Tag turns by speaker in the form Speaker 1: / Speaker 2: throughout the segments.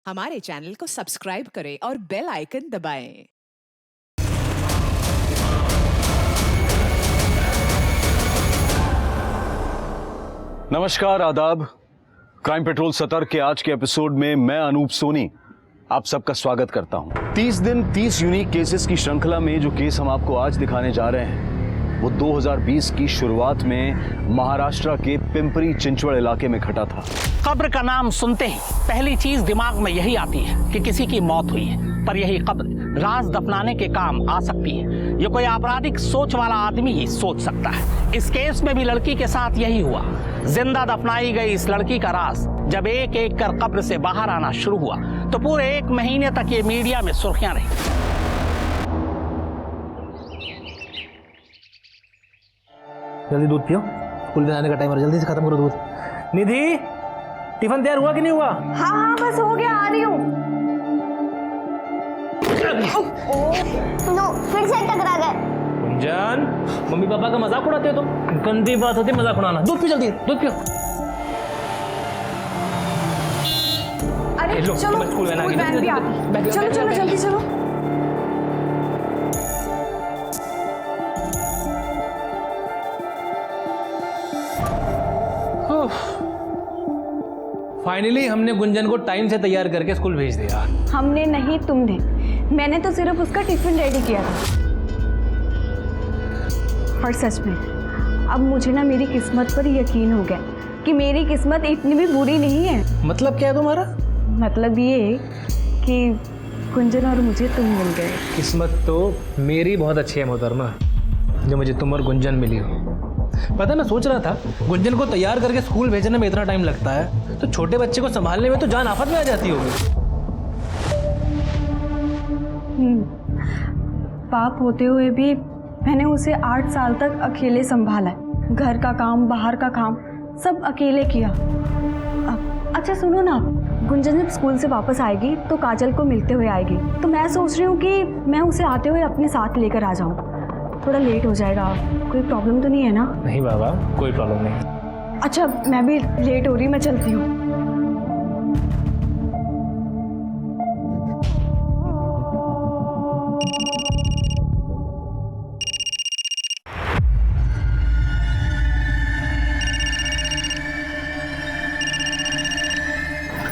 Speaker 1: हमारे चैनल को सब्सक्राइब करें और बेल आइकन दबाएं।
Speaker 2: नमस्कार, आदाब। क्राइम पेट्रोल सतर्क के आज के एपिसोड में मैं अनूप सोनी आप सबका स्वागत करता हूं। 30 दिन 30 यूनिक केसेस की श्रृंखला में जो केस हम आपको आज दिखाने जा रहे हैं वो 2020 की शुरुआत में महाराष्ट्र के पिंपरी चिंचवड़ इलाके में घटा था।
Speaker 3: कब्र का नाम सुनते ही पहली चीज दिमाग में यही आती है कि किसी की मौत हुई है, पर यही कब्र राज दफनाने के काम आ सकती है। ये कोई आपराधिक सोच वाला आदमी ही सोच सकता है। इस केस में भी लड़की के साथ यही हुआ। जिंदा दफनाई गई इस लड़की का राज जब एक एक कर कब्र से बाहर आना शुरू हुआ तो पूरे 1 महीने तक ये मीडिया में सुर्खियां रही।
Speaker 4: जल्दी दूध पियो, स्कूल में आने का टाइम है, जल्दी से खत्म करो दूध। निधि, टिफिन तैयार हुआ कि नहीं हुआ?
Speaker 5: हाँ बस हो गया, आ रही हूँ। नो, फिर से टकरा गए।
Speaker 4: गुंजन, मम्मी पापा का मजाक उड़ाते हो तुम? गंदी बात होती है मजाक उड़ाना। दूध पियो, जल्दी दूध पियो।
Speaker 5: अरे चलो, स्कूल वैन भी आ गई। चलो चलो जल्दी चलो।
Speaker 4: फाइनली हमने गुंजन को टाइम से तैयार करके स्कूल भेज दिया।
Speaker 5: हमने नहीं, तुमने। मैंने तो सिर्फ उसका टिफिन रेडी किया था। और सच में अब मुझे ना मेरी किस्मत पर यकीन हो गया कि मेरी किस्मत इतनी भी बुरी नहीं है।
Speaker 4: मतलब क्या है तुम्हारा?
Speaker 5: मतलब ये कि गुंजन और मुझे तुम मिल गए।
Speaker 4: किस्मत तो मेरी बहुत अच्छी है मोहतरमा, जो मुझे तुम और गुंजन मिली हो। पता मैं सोच रहा था गुंजन को तैयार करके स्कूल भेजने में इतना टाइम लगता है तो छोटे बच्चे को संभालने में तो जान आफत में आ जाती होगी।
Speaker 5: बाप होते हुए भी मैंने उसे 8 साल तक अकेले संभाला है। घर का काम, बाहर का काम सब अकेले किया। अच्छा सुनो ना, गुंजन जब स्कूल से वापस आएगी तो काजल को मिलते हुए आएगी, तो मैं सोच रही हूँ कि मैं उसे आते हुए अपने साथ लेकर आ जाऊँ। थोड़ा लेट हो जाएगा, कोई प्रॉब्लम तो नहीं है ना?
Speaker 4: नहीं बाबा, कोई प्रॉब्लम नहीं।
Speaker 5: अच्छा मैं भी लेट हो रही, मैं चलती हूँ।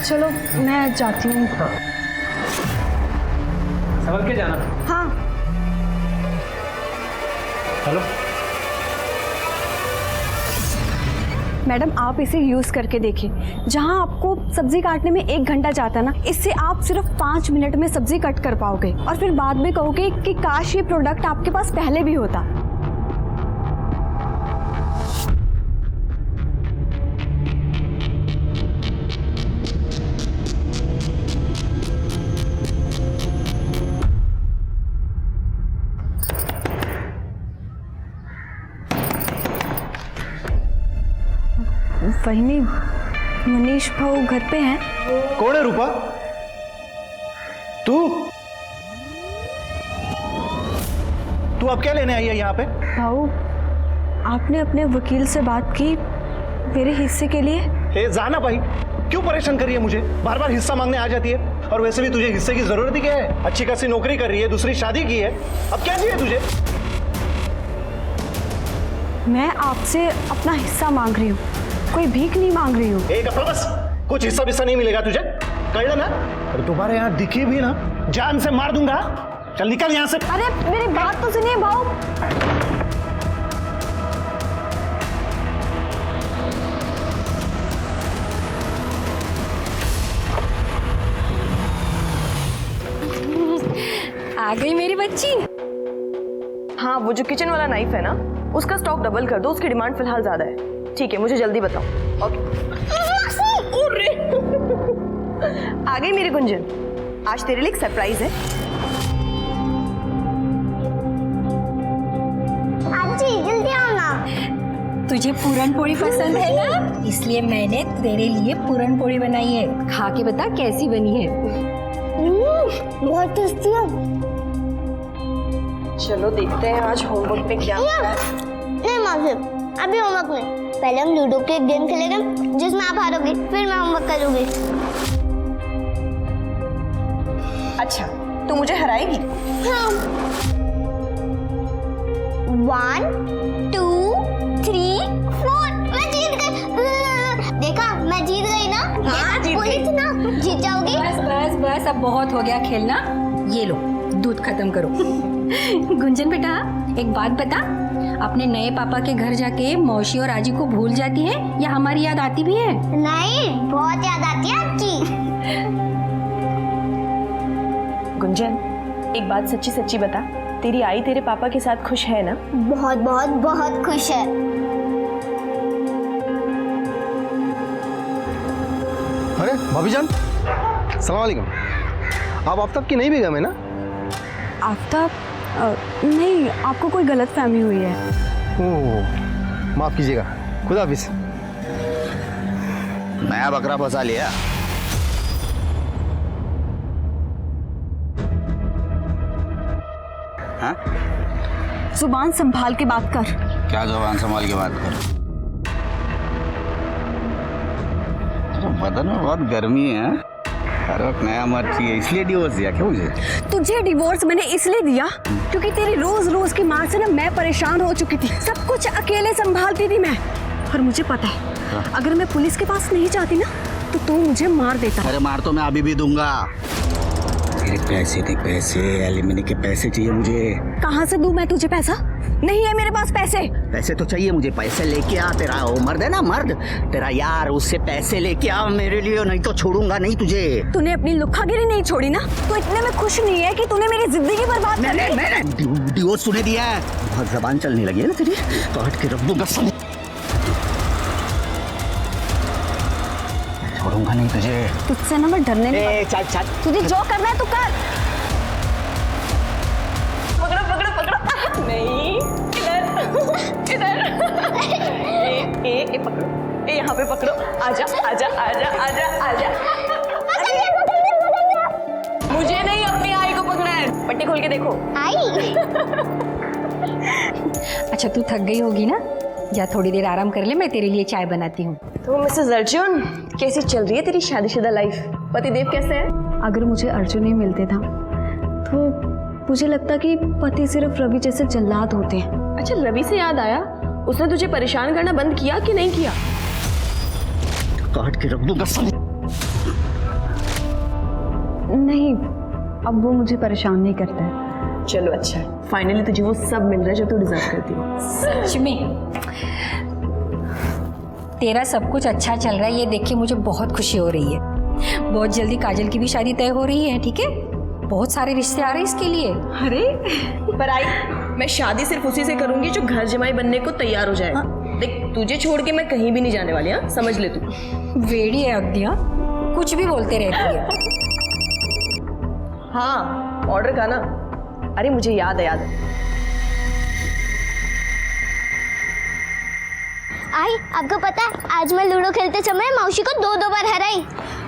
Speaker 5: चलो मैं जाती हूँ।
Speaker 4: संभल के जाना।
Speaker 5: हाँ।
Speaker 4: हेलो
Speaker 5: मैडम, आप इसे यूज़ करके देखिए। जहाँ आपको सब्जी काटने में 1 घंटा जाता ना, इससे आप सिर्फ 5 मिनट में सब्जी कट कर पाओगे और फिर बाद में कहोगे कि काश ये प्रोडक्ट आपके पास पहले भी होता। वही मनीष भाऊ घर पे हैं?
Speaker 6: कौन है रूपा? तू अब क्या लेने आई है यहाँ पे?
Speaker 5: भाऊ, आपने अपने वकील से बात की मेरे हिस्से के लिए?
Speaker 6: हे जाना भाई, क्यों परेशान कर रही है मुझे? बार बार हिस्सा मांगने आ जाती है। और वैसे भी तुझे हिस्से की जरूरत ही क्या है? अच्छी खासी नौकरी कर रही है, दूसरी शादी की है, अब क्या चाहिए तुझे?
Speaker 5: मैं आपसे अपना हिस्सा मांग रही हूँ, कोई भीख नहीं मांग रही हूँ।
Speaker 6: एक अपना बस, कुछ हिस्सा विस्सा नहीं मिलेगा तुझे, कह ना? अरे तुम्हारे यहाँ दिखी भी ना जान से मार दूंगा। चल निकल यहाँ से।
Speaker 5: अरे मेरी बात तो सुनिए भाऊ।
Speaker 7: आ गई मेरी बच्ची।
Speaker 8: हाँ, वो जो किचन वाला नाइफ है ना, उसका स्टॉक डबल कर दो, उसकी डिमांड फिलहाल ज्यादा है। ठीक है, मुझे जल्दी बताओ। ओके। आ गई मेरी गुंजन, आज तेरे लिए एक सरप्राइज है।
Speaker 7: आजी जल्दी आओ ना। तुझे पूरन पोड़ी पसंद है ना, इसलिए मैंने तेरे लिए पूरन पोड़ी बनाई है। खा के बता कैसी बनी है। बहुत टेस्टी है।
Speaker 8: चलो देखते हैं आज होमवर्क में क्या है।
Speaker 7: नहीं माँ, अभी होमवर्क नहीं, पहले हम लूडो के एक गेम खेलेंगे जिसमें आप हारोगे, फिर मैं होमवर्क करूंगी।
Speaker 8: अच्छा, तू मुझे हराएगी?
Speaker 7: हाँ। 1 2 3 4 मैं जीत गई। देखा, मैं जीत गई ना।
Speaker 8: हाँ, जीत
Speaker 7: बोली
Speaker 8: गई।
Speaker 7: थी ना जीत जाओगी।
Speaker 9: बस बस बस, अब बहुत हो गया खेलना। ये लो, दूध खत्म करो। गुंजन बेटा, एक बात बता, अपने नए पापा के घर जाके मौसी और आजी को भूल जाती है या हमारी याद आती भी है?
Speaker 7: नहीं, बहुत याद आती है आपकी।
Speaker 8: गुंजन, एक बात सच्ची सच्ची बता, तेरी आई तेरे पापा के साथ खुश है ना?
Speaker 7: बहुत बहुत बहुत खुश है।
Speaker 6: अरे भाभी जान, सलाम वालेकुम। आप आफ्ताब की नहीं बेगम है ना?
Speaker 5: आफ्ताब? नहीं, आपको कोई गलत फहमी हुई है।
Speaker 6: ओह, माफ कीजिएगा। खुदा हाफिज।
Speaker 10: नया बकरा फंसा लिया। हाँ?
Speaker 5: जुबान संभाल के बात कर।
Speaker 10: क्या जुबान संभाल के बात कर? बदन में बहुत गर्मी है। हर वक्त नया मर्द चाहिए, इसलिए डिवोर्स दिया क्या मुझे?
Speaker 5: तुझे डिवोर्स मैंने इसलिए दिया क्योंकि तेरी रोज रोज की मार से ना मैं परेशान हो चुकी थी। सब कुछ अकेले संभालती थी मैं, और मुझे पता है अगर मैं पुलिस के पास नहीं जाती ना तो तू मुझे मार देता।
Speaker 10: अरे मार तो मैं अभी भी दूंगा। तेरे पैसे थे, पैसे एलिमनी के पैसे चाहिए मुझे।
Speaker 5: कहाँ से दूं मैं तुझे पैसा? नहीं है मेरे पास पैसे।
Speaker 10: पैसे तो चाहिए मुझे, पैसे लेके आ। तेरा वो मर्द है ना, मर्द तेरा यार, उससे पैसे लेके आ मेरे लिए, नहीं तो छोड़ूंगा नहीं तुझे।
Speaker 5: तूने अपनी लुक्खागिरी नहीं छोड़ी ना, तो इतने में खुश नहीं है कि तूने मेरी जिंदगी बर्बाद कर दी।
Speaker 10: मैंने डिवोर्स तूने दिया है। बहुत जबान चलने लगी है ना तेरी, काट के रख दूंगा। छोड़ूंगा नहीं तुझे।
Speaker 5: तुझसे ना मैं डरने नहीं।
Speaker 10: चल
Speaker 5: तुझे जो करना है तू कर।
Speaker 8: पकड़ो पकड़ो पकड़ो। नहीं, इधर ए पकड़ो, ए यहाँ पे पकड़ो। आजा आजा आजा आजा आजा। मुझे नहीं, अपनी आई को पकड़ा है। पट्टी खोल के देखो।
Speaker 7: आई।
Speaker 9: अच्छा, तू थक गई होगी ना, या थोड़ी देर आराम कर ले, मैं तेरे लिए चाय बनाती हूँ।
Speaker 8: तो मिसेस अर्जुन, कैसी चल रही है तेरी शादीशुदा लाइफ? पतिदेव कैसे है?
Speaker 5: अगर मुझे अर्जुन ही मिलते था तो मुझे लगता कि पति सिर्फ रवि जैसे जल्लाद होते हैं।
Speaker 8: अच्छा, रवि से याद आया, उसने तुझे परेशान करना बंद किया कि नहीं किया?
Speaker 10: काट के रख दूंगा।
Speaker 5: नहीं, अब वो मुझे परेशान नहीं करता है।
Speaker 8: चलो अच्छा है, फाइनली तुझे वो सब मिल रहा है जो तू डिजर्व करती है।
Speaker 9: सच में तेरा सब कुछ अच्छा चल रहा है, ये देख के मुझे बहुत खुशी हो रही है। बहुत जल्दी काजल की भी शादी तय हो रही है, ठीक है? बहुत सारे रिश्ते आ रहे हैं इसके लिए।
Speaker 8: अरे पर आई, मैं शादी सिर्फ उसी से करूंगी जो घर जमाई बनने को तैयार हो जाए। देख, तुझे छोड़ के मैं कहीं भी नहीं जाने वाली। हाँ, समझ ले तू।
Speaker 9: वेड़ी है अग्निया, कुछ भी बोलते रहती है।
Speaker 8: हाँ, ऑर्डर का ना। अरे मुझे याद है, याद है।
Speaker 7: आई, आपको पता है आज मैं लूडो खेलते समय मौसी को 2 बार हराई।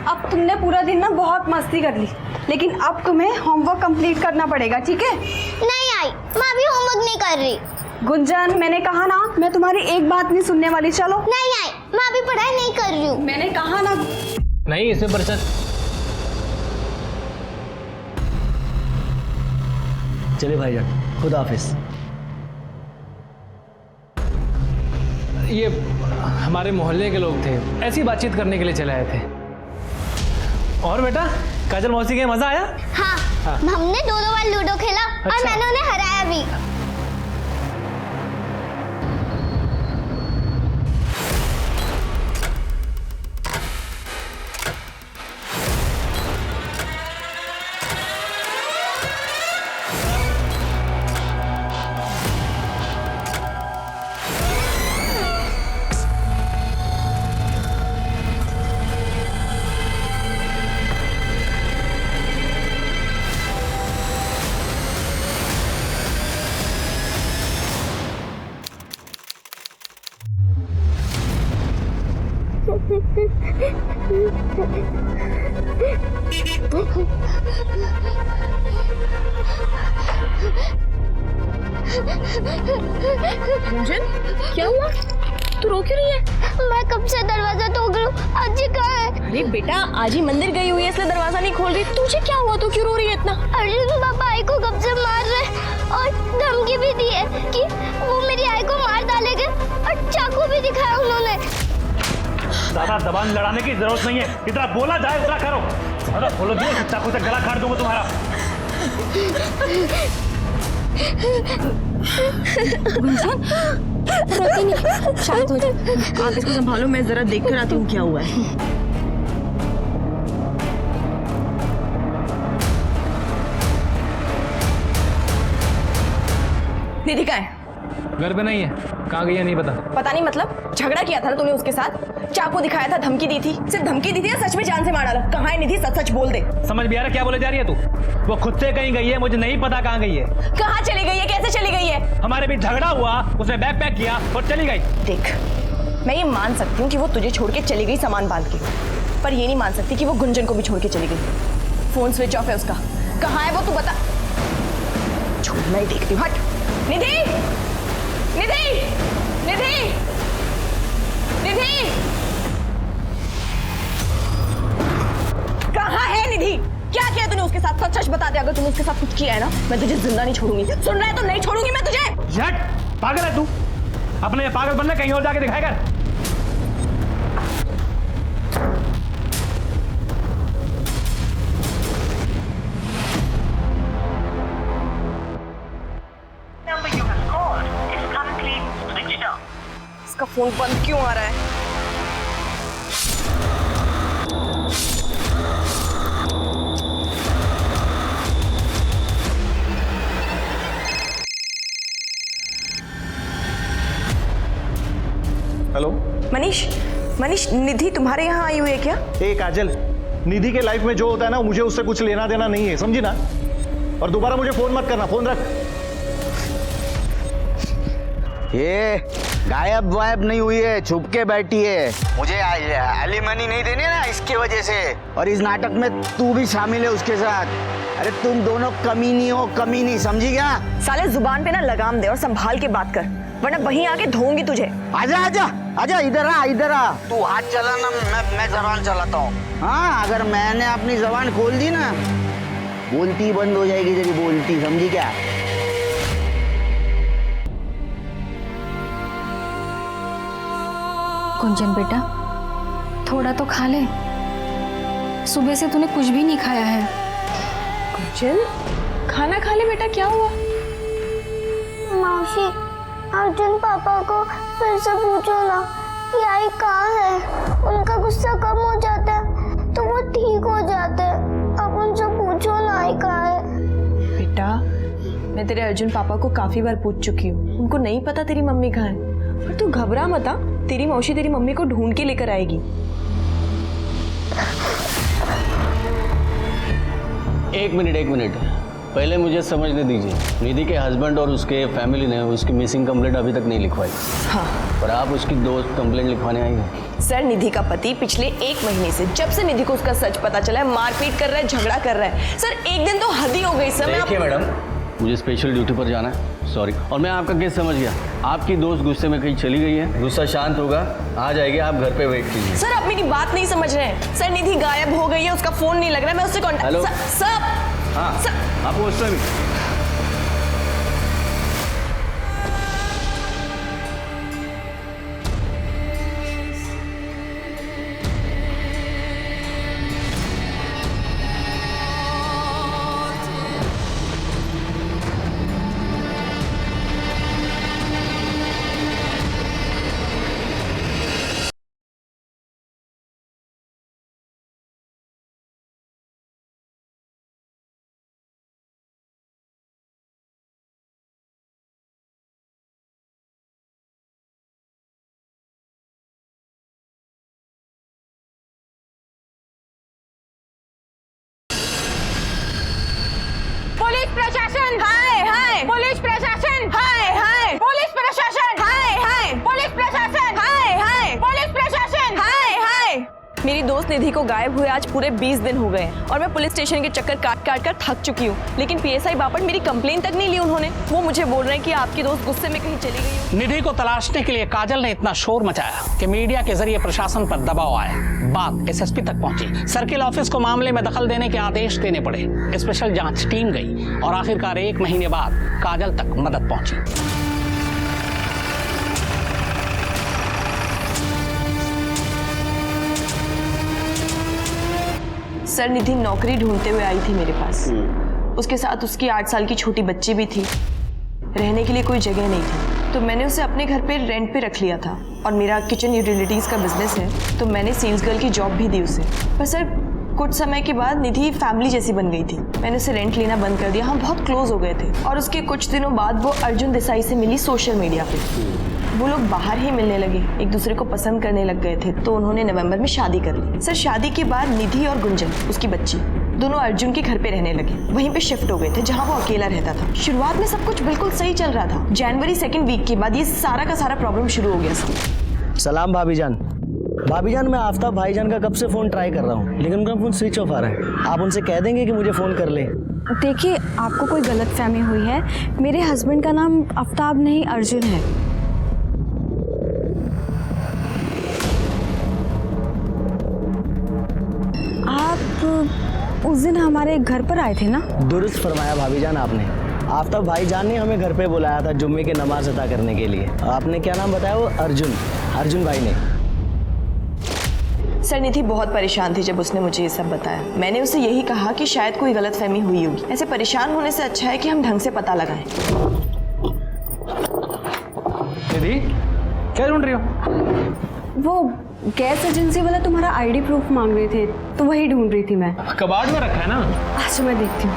Speaker 5: अब तुमने पूरा दिन ना बहुत मस्ती कर ली, लेकिन अब तुम्हें होमवर्क कंप्लीट करना पड़ेगा, ठीक है?
Speaker 7: नहीं आई, मैं अभी होमवर्क नहीं कर रही।
Speaker 5: गुंजन, मैंने कहा ना, मैं तुम्हारी एक बात नहीं सुनने वाली। चलो।
Speaker 7: नहीं आई, मैं अभी पढ़ाई नहीं कर रही हूँ।
Speaker 5: मैंने कहा ना।
Speaker 4: नहीं, इसमें परेशान। चलिए भाईजान, खुदा हाफिज। ये हमारे मोहल्ले के लोग थे, ऐसी बातचीत करने के लिए चले आए थे। और बेटा, काजल मौसी के मजा आया?
Speaker 7: हाँ, हमने 2 बार लूडो खेला और
Speaker 4: अच्छा।
Speaker 7: मैंने उन्हें हराया भी।
Speaker 8: गुंजन, क्या हुआ? तू रो क्यों रही है?
Speaker 7: मैं कब से दरवाजा ठोक रही हूँ, आज ही कहाँ है?
Speaker 8: अरे बेटा, आज ही मंदिर गई हुई है, इसलिए दरवाजा नहीं खोल
Speaker 7: बोल रही, तुझे क्या हुआ, तू क्यों रो रही है इतना? अर्जुन पापा आई को कब से मार रहे और धमकी भी दी है कि वो मेरी आई को मार डालेंगे और चाकू भी दिखाया उन्होंने।
Speaker 6: ज्यादा जबान लड़ाने की जरूरत नहीं है, इतना बोला जाए उतना करो। अरे बोलो जी, चाकू से गला काट दूंगा तुम्हारा।
Speaker 7: गुंजन रोती नहीं, शांत हो जा।
Speaker 8: आप इसको संभालो, मैं जरा देख कर आती हूँ क्या हुआ है। निधि कहाँ है?
Speaker 4: घर पे नहीं है, कहाँ गई है नहीं पता।
Speaker 8: पता नहीं मतलब झगड़ा किया था ना तूने उसके साथ, चाकू दिखाया था, धमकी दी थी। सिर्फ धमकी दी थी या सच में जान से मार डाला? कहाँ है निधि, सच सच बोल दे।
Speaker 4: समझ भी आ रहा क्या बोले जा रही है तू? वो खुद से कहीं गई है, मुझे नहीं पता कहाँ गई है।
Speaker 8: कहाँ चली गई है, कैसे चली गई है?
Speaker 4: हमारे बीच झगड़ा हुआ, उसने बैग पैक किया और चली गई।
Speaker 8: देख, मैं ये मान सकती हूँ कि वो तुझे छोड़ के चली गई सामान बांध के, पर ये नहीं मान सकती कि वो गुंजन को भी छोड़ के चली गई। फोन स्विच ऑफ है उसका, कहाँ है वो तू बता। छोड़, मैं ही देखती हूँ, हट। निधि, निधि, निधि, निधि, कहाँ है निधि? क्या किया तूने उसके साथ? सच सच बता दे, अगर तूने उसके साथ कुछ किया है ना, मैं तुझे जिंदा नहीं छोड़ूंगी। सुन रहा है तो नहीं छोड़ूंगी मैं तुझे।
Speaker 4: झट, पागल है तू? अपने ये पागल बनना कहीं और जाके दिखाया कर।
Speaker 8: इसका फोन बंद क्यों आ रहा है?
Speaker 6: हेलो
Speaker 8: मनीष, मनीष, निधि तुम्हारे यहाँ आई हुई है क्या?
Speaker 6: ए काजल, निधि के लाइफ में जो होता है ना, मुझे उससे कुछ लेना देना नहीं है, समझी ना? और दोबारा मुझे फोन मत करना, फोन रख।
Speaker 10: ये गायब वायब नहीं हुई है, छुप के बैठी है। मुझे एलिमनी नहीं देनी ना, इसके वजह से। और इस नाटक में तू भी शामिल है उसके साथ। अरे तुम दोनों कमीनी हो, कमीनी, समझी क्या?
Speaker 8: साले जुबान पे ना लगाम दे और संभाल के बात कर, वरना वहीं आके धोऊंगी तुझे।
Speaker 10: आजा आजा आजा, इधर आ, इधर आ। तू हाथ चलाना, मैं जबान चलाता हूँ। हाँ, अगर मैंने अपनी जबान खोल दी ना, बोलती बंद हो जाएगी तेरी बोलती, समझी क्या?
Speaker 9: गुंजन बेटा, थोड़ा तो खा ले, सुबह से तूने कुछ भी नहीं खाया है।
Speaker 8: गुंजन, खाना खा ले बेटा, क्या हुआ?
Speaker 7: मौसी, अर्जुन पापा को फिर से पूछो ना कि आई कहाँ है। उनका गुस्सा कम हो जाता है तो वो ठीक हो जाते हैं। अब उनसे पूछो ना आई कहाँ है।
Speaker 8: बेटा, मैं तेरे अर्जुन पापा को काफी बार पूछ चुकी हूँ, उनको नहीं पता तेरी मम्मी कहाँ है। पर तू घबरा मत, तेरी मौसी तेरी मम्मी को ढूंढ के लेकर आएगी।
Speaker 2: एक मिनट, पहले मुझे समझने दीजिए। निधि के हस्बैंड और उसके फैमिली ने उसकी मिसिंग कंप्लेंट अभी तक नहीं लिखवाई।
Speaker 8: हाँ,
Speaker 2: पर आप उसकी दोस्त कंप्लेंट लिखवाने आई हैं।
Speaker 8: सर, निधि का पति पिछले 1 महीने से, जब से निधि को उसका सच पता चला है, मारपीट कर रहा है, झगड़ा कर रहा है। सर, एक दिन तो हद ही हो गई सर।
Speaker 2: देखिए मैडम, मुझे स्पेशल ड्यूटी पर जाना है, सॉरी। और मैं आपका केस समझ गया, आपकी दोस्त गुस्से में कहीं चली गई है, गुस्सा शांत होगा, आ जाएगी, आप घर पे वेट कीजिए।
Speaker 8: सर, आप मेरी बात नहीं समझ रहे हैं। सर, निधि गायब हो गई है, उसका फोन नहीं लग रहा है, मैं उससे
Speaker 2: हेलो?
Speaker 8: कांटेक्ट। सर,
Speaker 2: हाँ, आप उस टाइम
Speaker 8: पुलिस प्रशासन, हाय हाय। पुलिस प्रशासन, हाय हाय। पुलिस प्रशासन, हाय हाय। पुलिस प्रशासन, हाय हाय। पुलिस प्रशासन, हाय हाय। मेरी दोस्त निधि को गायब हुए आज पूरे 20 दिन हो गए हैं और मैं पुलिस स्टेशन के चक्कर काट काट कर थक चुकी हूँ, लेकिन पीएसआई बापट मेरी कंप्लेन तक नहीं ली उन्होंने। वो मुझे बोल रहे हैं कि आपकी दोस्त गुस्से में कहीं चली गई।
Speaker 3: निधि को तलाशने के लिए काजल ने इतना शोर मचाया कि मीडिया के जरिए प्रशासन पर दबाव आया। बात एसएसपी तक पहुंची। सर्किल ऑफिस को मामले में दखल देने के आदेश देने पड़े। स्पेशल जांच टीम गई और आखिरकार 1 महीने बाद काजल तक मदद पहुंची।
Speaker 8: सर, निधि नौकरी ढूंढते हुए आई थी मेरे पास। उसके साथ उसकी 8 साल की छोटी बच्ची भी थी। रहने के लिए कोई जगह नहीं थी, तो मैंने उसे अपने घर पे रेंट पे रख लिया था। और मेरा किचन यूटिलिटीज का बिजनेस है, तो मैंने सेल्स गर्ल की जॉब भी दी उसे। पर सर, कुछ समय के बाद निधि फैमिली जैसी बन गई थी। मैंने उसे रेंट लेना बंद कर दिया। हम बहुत क्लोज हो गए थे और उसके कुछ दिनों बाद वो अर्जुन देसाई से मिली सोशल मीडिया पे। वो लोग बाहर ही मिलने लगे, एक दूसरे को पसंद करने लग गए थे, तो उन्होंने नवंबर में शादी कर ली। सर, शादी के बाद निधि और गुंजन, उसकी बच्ची, दोनों अर्जुन के घर पे रहने लगे। वहीं पे शिफ्ट हो गए थे जहां वो अकेला रहता था। शुरुआत में सब कुछ बिल्कुल सही चल रहा था। जनवरी 2nd वीक के बाद ये सारा का सारा प्रॉब्लम शुरू हो गया।
Speaker 6: सलाम भाभी जान। भाभी जान, मैं आफ्ताब भाईजान का कब से फ़ोन ट्राई कर रहा हूँ, लेकिन उनका फ़ोन स्विच ऑफ आ रहा है। आप उनसे कह देंगे कि मुझे फ़ोन कर ले।
Speaker 5: देखिए, आपको कोई गलतफहमी हुई है। मेरे हस्बैंड का नाम आफ्ताब नहीं अर्जुन है। आप उस दिन हमारे घर पर आए थे ना?
Speaker 6: दुरुस्त फरमाया भाभी जान आपने। आफ्ताब भाईजान ने हमें घर पे बुलाया था जुम्मे की नमाज अदा करने के लिए। आपने क्या नाम बताया? वो अर्जुन भाई ने।
Speaker 8: सर, निधि बहुत परेशान थी जब उसने मुझे ये सब बताया। मैंने उसे यही कहा कि शायद कोई गलतफहमी हुई होगी। ऐसे परेशान होने से अच्छा है कि हम ढंग से पता लगाएं।
Speaker 4: निधि, क्या ढूंढ रही हो?
Speaker 5: वो गैस एजेंसी वाला तुम्हारा आईडी प्रूफ मांग रहे थे, तो वही ढूंढ रही थी मैं।
Speaker 4: कबाड़ में रखा है ना?
Speaker 5: अच्छा, मैं देखती हूँ।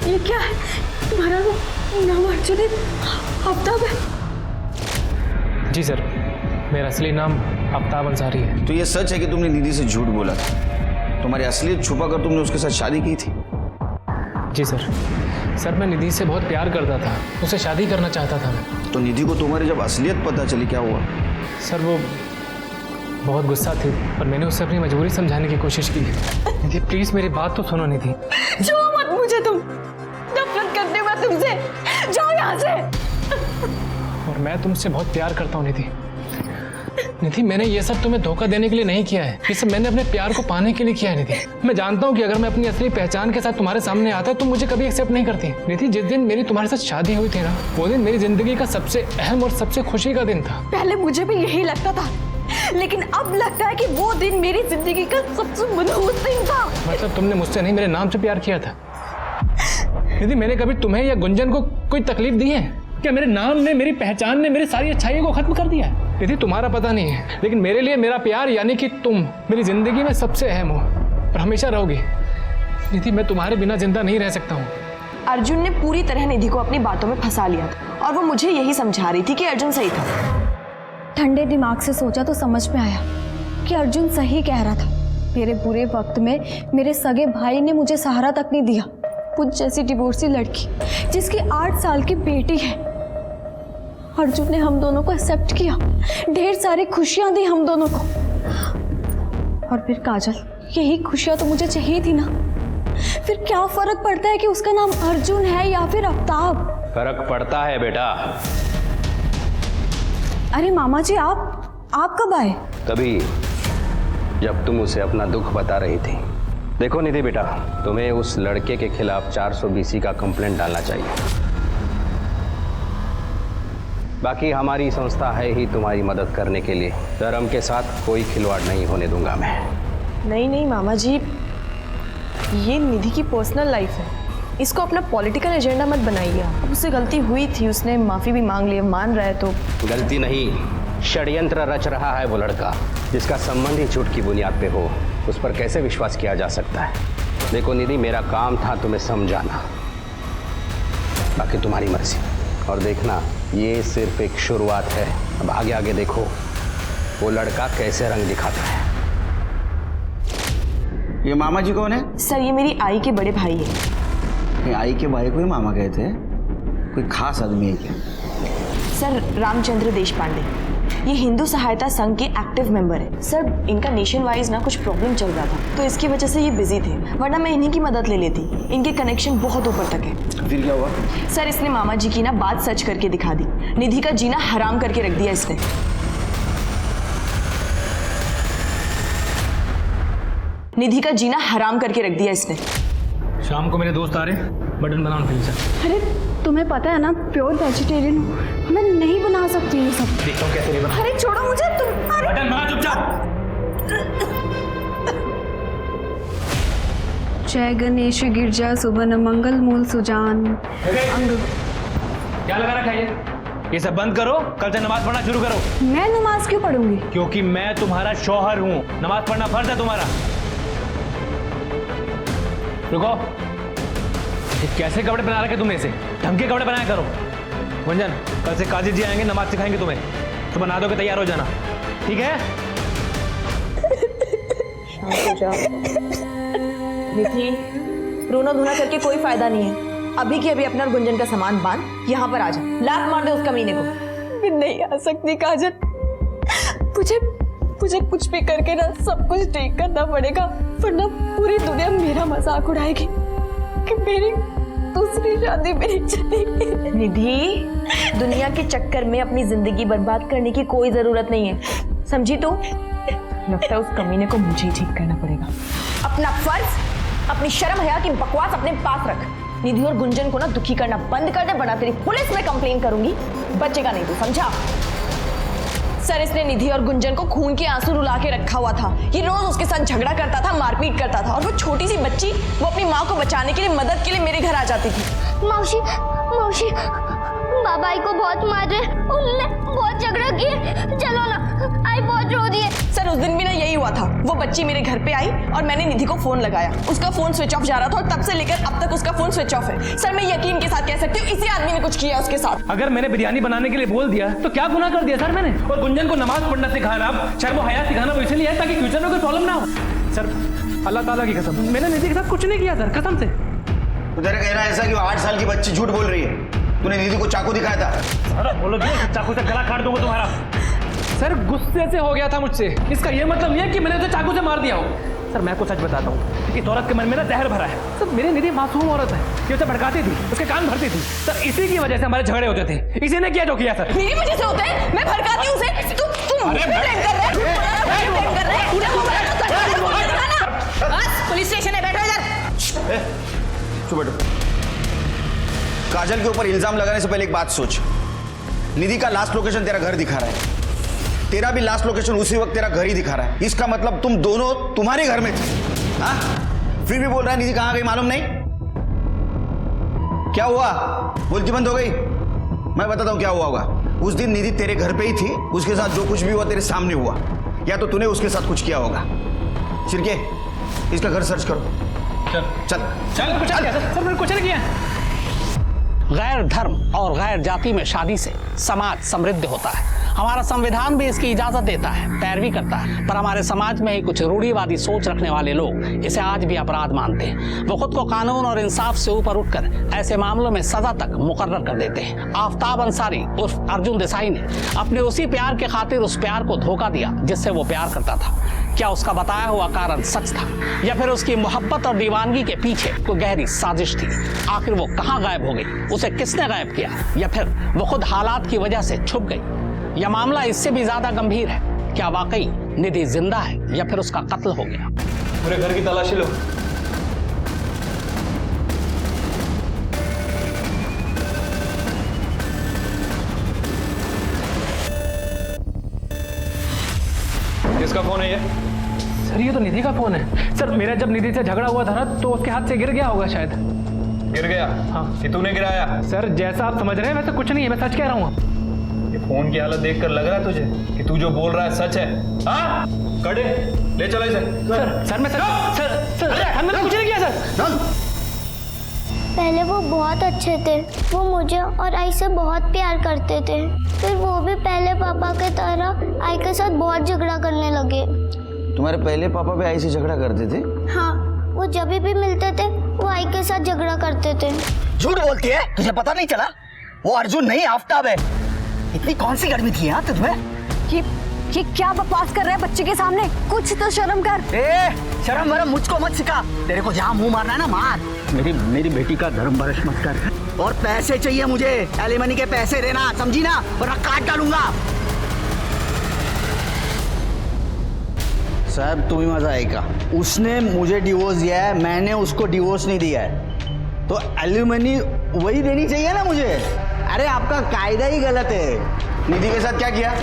Speaker 5: ये क्या है? तुम्हारा नाम अर्जुन है? आफ्ताब है?
Speaker 4: जी सर, मेरा असली नाम आफ्ताब अंसारी है।
Speaker 10: तो ये सच है कि तुमने निधि से झूठ बोला था? तुम्हारी असलियत छुपा कर तुमने उसके साथ शादी की थी?
Speaker 4: जी सर, मैं निधि से बहुत प्यार करता था, उससे शादी करना चाहता था मैं।
Speaker 10: तो निधि को तुम्हारी जब असलियत पता चली, क्या हुआ?
Speaker 4: सर, वो बहुत गुस्सा थी, पर मैंने उससे अपनी मजबूरी समझाने की कोशिश की। निधि, प्लीज मेरी बात तो सुनो। निधि,
Speaker 8: छुओ मत मुझे, तुम नफरत करते मैं तुमसे। जाओ यहाँ से।
Speaker 4: और मैं तुमसे बहुत प्यार करता हूँ निधि, मैंने ये सब तुम्हें धोखा देने के लिए नहीं किया है। ये सब मैंने अपने प्यार को पाने के लिए किया है निधि। मैं जानता हूँ कि अगर मैं अपनी असली पहचान के साथ तुम्हारे सामने आता तो मुझे कभी एक्सेप्ट नहीं करती। निधि, जिस दिन मेरी तुम्हारे साथ शादी हुई थी ना, वो दिन मेरी जिंदगी का सबसे अहम और सबसे खुशी का दिन था।
Speaker 8: पहले मुझे भी यही लगता था, लेकिन अब लगता है कि वो दिन मेरी जिंदगी का सबसे मनहूस दिन था।
Speaker 4: मतलब तुमने मुझसे नहीं, मेरे नाम से प्यार किया था? निधि, मैंने कभी तुम्हें या गुंजन को कोई तकलीफ दी है क्या? मेरे नाम ने, मेरी पहचान ने मेरी सारी अच्छाइयों को खत्म कर दिया है। निधि, तुम्हारा पता नहीं है, लेकिन मेरे लिए मेरा प्यार यानी कि तुम मेरी जिंदगी में सबसे अहम हो और हमेशा रहोगी। निधि, मैं तुम्हारे बिना जिंदा नहीं रह सकता हूँ।
Speaker 8: अर्जुन ने पूरी तरह निधि को अपनी बातों में फंसा लिया था और वो मुझे यही समझा रही थी कि अर्जुन सही था।
Speaker 5: ठंडे दिमाग से सोचा तो समझ में आया कि अर्जुन सही कह रहा था। मेरे बुरे वक्त में मेरे सगे भाई ने मुझे सहारा तक नहीं दिया। मुझ जैसी डिवोर्सी लड़की जिसकी 8 साल की बेटी है, अर्जुन ने हम दोनों को एक्सेप्ट किया, ढेर सारी खुशियां दी हम दोनों को। और फिर काजल, यही खुशियां तो मुझे चाहिए थी ना। फिर क्या फर्क पड़ता है कि उसका नाम अर्जुन है या फिर आफ्ताब?
Speaker 2: फर्क पड़ता है बेटा।
Speaker 5: अरे मामा जी, आप कब आए?
Speaker 2: तभी जब तुम उसे अपना दुख बता रही थी। देखो निधि बेटा, तुम्हें उस लड़के के खिलाफ 420 का कंप्लेंट डालना चाहिए। बाकी हमारी संस्था है ही तुम्हारी मदद करने के लिए। धर्म के साथ कोई खिलवाड़ नहीं होने दूंगा मैं।
Speaker 8: नहीं मामा जी, ये निधि की पर्सनल लाइफ है, इसको अपना पॉलिटिकल एजेंडा मत बनाइए। अब उससे गलती हुई थी, उसने माफी भी मांग ली, मान रहा है तो।
Speaker 2: गलती नहीं, षड्यंत्र रच रहा है वो लड़का, जिसका संबंध ही झूठ की बुनियाद पे हो। उस पर कैसे विश्वास किया जा सकता है? देखो निधि, मेरा काम था तुम्हें समझाना, बाकी तुम्हारी मर्जी। और देखना, ये सिर्फ एक शुरुआत है। अब आगे आगे देखो वो लड़का कैसे रंग दिखाता है।
Speaker 10: ये मामा जी कौन है?
Speaker 8: सर ये मेरी आई के बड़े भाई है।
Speaker 10: ये आई के भाई को ही मामा कहते हैं? कोई खास आदमी है क्या?
Speaker 8: सर रामचंद्र देश पांडे, ये हिंदू सहायता संघ के एक्टिव मेंबर है। सर इनका नेशन वाइज ना कुछ प्रॉब्लम चल रहा था, तो इसकी वजह से ये बिजी थे, वरना मैं इन्हीं की मदद ले लेती। इनके कनेक्शन बहुत ऊपर तक है।
Speaker 10: फिर क्या हुआ?
Speaker 8: सर इसने मामा जी की ना बात सच करके दिखा दी। निधि का जीना हराम करके रख दिया इसने। निधि का जीना हराम करके रख दिया इसने।
Speaker 4: शाम को मेरे दोस्त आ रहे हैं, बटन बनाओ फिर से।
Speaker 5: अरे तुम्हें पता है ना, प्योर वेजिटेरियन हूँ, मैं नहीं बना सकती ये सब।
Speaker 4: देखता हूँ कैसे नहीं बना।
Speaker 5: अरे छोड़ो मुझे तुम।
Speaker 4: बटन बना चुपचाप।
Speaker 5: जय गणेश गिरजा सुबन मंगल मूल सुजान अंग।
Speaker 4: क्या लगा रखा है ये सब बंद करो, कल से नमाज पढ़ना शुरू करो।
Speaker 5: मैं नमाज क्यों पढ़ूंगी?
Speaker 4: क्योंकि मैं तुम्हारा शौहर हूँ, नमाज पढ़ना फर्ज है तुम्हारा। रुको, ये कैसे कपड़े पहना रखे तुमने? इसे ढंग के कपड़े बनाया करो। गुंजन, कल से काजी जी आएंगे, नमाज सिखाएंगे तुम्हें, तो बना दो के तैयार हो जाना, ठीक है?
Speaker 8: निधि, रोना धोना करके कोई फायदा नहीं है। अभी के अभी अपना और गुंजन का सामान बांध, यहाँ पर आ जा, लात मार दे उस कमीने को। मैं नहीं आ सकती काजल, मुझे कुछ भी करके ना सब कुछ ठीक करना पड़ेगा, वरना पूरी दुनिया मेरा मजाक उड़ाएगी कि मेरी दूसरी शादी मेरी चली। निधि, दुनिया के चक्कर में अपनी जिंदगी बर्बाद करने की कोई जरूरत नहीं है, समझी तू? लगता है उस कमीने को मुझे ही ठीक करना पड़ेगा। अपना फर्ज, अपनी शर्म हया की बकवास अपने पास रख। निधि और गुंजन को ना दुखी करना बंद कर दे, वरना तेरी पुलिस में कंप्लेन करूंगी, बचेगा नहीं तू, समझा? सर इसने निधि और गुंजन को खून के आंसू रुला के रखा हुआ था। ये रोज उसके साथ झगड़ा करता था, मारपीट करता था, और वो छोटी सी बच्ची वो अपनी माँ को बचाने के लिए, मदद के लिए मेरे घर आ जाती थी।
Speaker 7: मौसी मौसी बाबा आई को बहुत मार रहे, उनने बहुत झगड़ा किए, चलो ना, आई बहुत रो रही है। सर उस दिन भी ना यही हुआ था, वो बच्ची मेरे घर पे आई और मैंने निधि को फोन लगाया, उसका फोन स्विच ऑफ जा रहा था और तब से लेकर अब तक उसका फोन स्विच ऑफ है। सर मैं यकीन के साथ कह सकती हूँ इसी आदमी ने कुछ किया उसके साथ।
Speaker 4: अगर मैंने बिरयानी बनाने के लिए बोल दिया तो क्या गुनाह कर दिया सर मैंने? और गुंजन को नमाज पढ़ना सिखाना, शर्म और हया सिखाना वो इसलिए है ताकि फ्यूचर में कोई प्रॉब्लम ना हो। सर अल्लाह ताला की कसम, मैंने निधि के साथ कुछ नहीं किया सर, कसम से।
Speaker 10: उधर कह रहा है ऐसा कि वो 8 साल की बच्ची झूठ बोल रही है। तूने निधि को चाकू दिखाया था?
Speaker 4: अरे बोलो जी, चाकू से गला काट दूंगा तुम्हारा। सर गुस्से से हो गया था मुझसे, इसका ये मतलब नहीं है कि मैंने उसे चाकू से मार दिया हो। सर मैं आपको सच बताता हूँ, इस औरत के मन में ना जहर भरा है। सर मेरी निधि मासूम औरत है, ये उसे भड़काती थी, उसके कान भरती थी। सर इसी की वजह से हमारे झगड़े होते थे, इसी ने किया जो किया सर।
Speaker 8: मेरी वजह से होता है? मैं भड़काती हूँ उसे? तुम मुझे ब्लेम कर रहे हो? पुलिस स्टेशन है, बैठो इधर।
Speaker 10: चुप बैठो। काजल के ऊपर इल्जाम लगाने से पहले एक बात सोच। निधि का लास्ट लोकेशन तेरा घर दिखा रहा है, तेरा भी लास्ट लोकेशन उसी वक्त तेरा घर ही दिखा रहा है। इसका मतलब तुम दोनों तुम्हारे घर में थे, हाँ? फिर भी बोल रहा है निधि कहाँ गई मालूम नहीं? क्या हुआ? बोलती बंद हो गई? मैं बताता हूँ क्या हुआ होगा। उस दिन निधि तेरे घर पे ही थी, उसके साथ जो कुछ भी हुआ तेरे सामने हुआ, या तो तूने उसके साथ कुछ किया होगा। चिरके, इसका घर सर्च करो। चल चल
Speaker 4: चल, कुछ नहीं किया सर, मैंने कुछ नहीं किया।
Speaker 3: गैर धर्म और गैर जाति में शादी से समाज समृद्ध होता है। हमारा संविधान भी इसकी इजाजत देता है, पैरवी करता है, पर हमारे समाज में ही कुछ रूढ़िवादी सोच रखने वाले लोग इसे आज भी अपराध मानते हैं। वो खुद को कानून और इंसाफ से ऊपर उठकर ऐसे मामलों में सजा तक मुकर्रर कर देते हैं। आफ्ताब अंसारी उर्फ अर्जुन देसाई ने अपने उसी प्यार के खातिर उस प्यार को धोखा दिया जिससे वो प्यार करता था। क्या उसका बताया हुआ कारण सच था, या फिर उसकी मोहब्बत और दीवानगी के पीछे कोई गहरी साजिश थी? आखिर वो कहाँ गायब हो गई, उसे किसने गायब किया, या फिर वो खुद हालात की वजह से छुप गई? यह मामला इससे भी ज्यादा गंभीर है। क्या वाकई निधि जिंदा है या फिर उसका कत्ल हो गया?
Speaker 6: पूरे घर की तलाशी लो। किसका फोन है ये?
Speaker 4: सर ये तो निधि का फोन है। सर मेरा जब निधि से झगड़ा हुआ था ना, तो उसके हाथ से गिर गया होगा शायद।
Speaker 6: गिर गया?
Speaker 4: हाँ।
Speaker 6: कि तूने गिराया?
Speaker 4: सर जैसा आप समझ रहे हैं वैसे कुछ नहीं है, मैं सच कह रहा हूँ।
Speaker 6: ये फोन की हालत देखकर लग रहा है तुझे कि तू जो बोल रहा है सच है? हाँ? कड़े ले चलो इसे।
Speaker 4: सर मैं सर मैंने कुछ नहीं किया सर।
Speaker 7: पहले वो बहुत अच्छे थे, वो मुझे और आई से बहुत प्यार करते थे। फिर वो भी पहले पापा के तरह आई के साथ बहुत झगड़ा करने लगे।
Speaker 10: तुम्हारे पहले पापा भी आई से झगड़ा करते थे?
Speaker 7: हाँ, वो जब भी मिलते थे वो आई के साथ झगड़ा करते थे।
Speaker 10: झूठ बोलती है, तुझे पता नहीं चला? वो अर्जुन नहीं आफ्ताब है। इतनी कौन सी गर्मी थी यहाँ तुझमें?
Speaker 5: ये क्या बकवास कर रहा है बच्चे के सामने? कुछ तो शर्म कर।
Speaker 10: शर्म वरम मुझको मत सिखा। तेरे को जहाँ मुंह मारना है ना मार। मेरी बेटी का धर्म बरस मत कर। और पैसे चाहिए मुझे, एलिमनी के पैसे देना, समझी ना, वरना काट डालूंगा। साहब तुम्हें मजा आएगा। उसने मुझे डिवोर्स दिया है, मैंने उसको डिवोर्स नहीं दिया है, तो एलिमनी वही देनी चाहिए ना मुझे। अरे आपका कायदा ही गलत है।
Speaker 6: निधि के साथ क्या किया?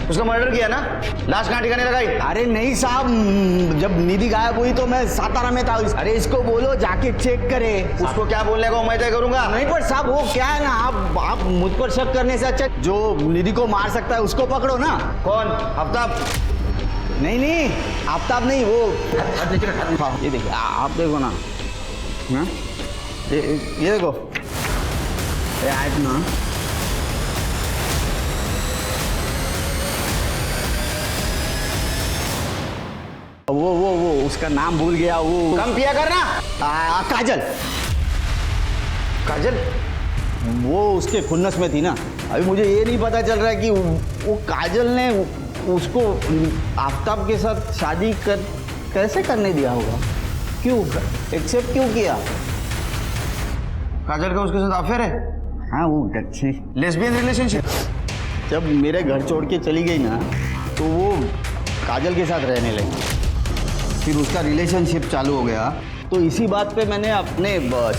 Speaker 6: उसका मर्डर किया ना? लाश कहाँ ठिकाने लगाई?
Speaker 10: अरे नहीं साहब, जब निधि गायब हुई तो मैं सातारा में था। अरे इसको बोलो जाके चेक करे।
Speaker 6: उसको क्या बोलने को मैं तय करूंगा।
Speaker 10: नहीं पर साहब वो क्या है ना, आप मुझ पर शक करने से अच्छा जो निधि को मार सकता है उसको पकड़ो ना।
Speaker 6: कौन? आफ्ताब?
Speaker 10: नहीं आफ्ताब नहीं, वो ये देखिए, आप देखो ना। हाँ? ये देखो, ये आयत ना। वो उसका नाम भूल गया। वो
Speaker 6: कम पिया करना।
Speaker 10: काजल।
Speaker 6: काजल?
Speaker 10: वो उसके खुन्नस में थी ना। अभी मुझे ये नहीं पता चल रहा है कि वो काजल ने उसको आफ्ताब के साथ शादी कैसे करने दिया होगा, क्यों एक्सेप्ट क्यों किया?
Speaker 6: काजल का उसके साथ अफेयर है?
Speaker 10: हाँ वो
Speaker 6: लेस्बियन रिलेशनशिप।
Speaker 10: जब मेरे घर छोड़ के चली गई ना तो वो काजल के साथ रहने लगी, फिर उसका रिलेशनशिप चालू हो गया। तो इसी बात पे मैंने अपने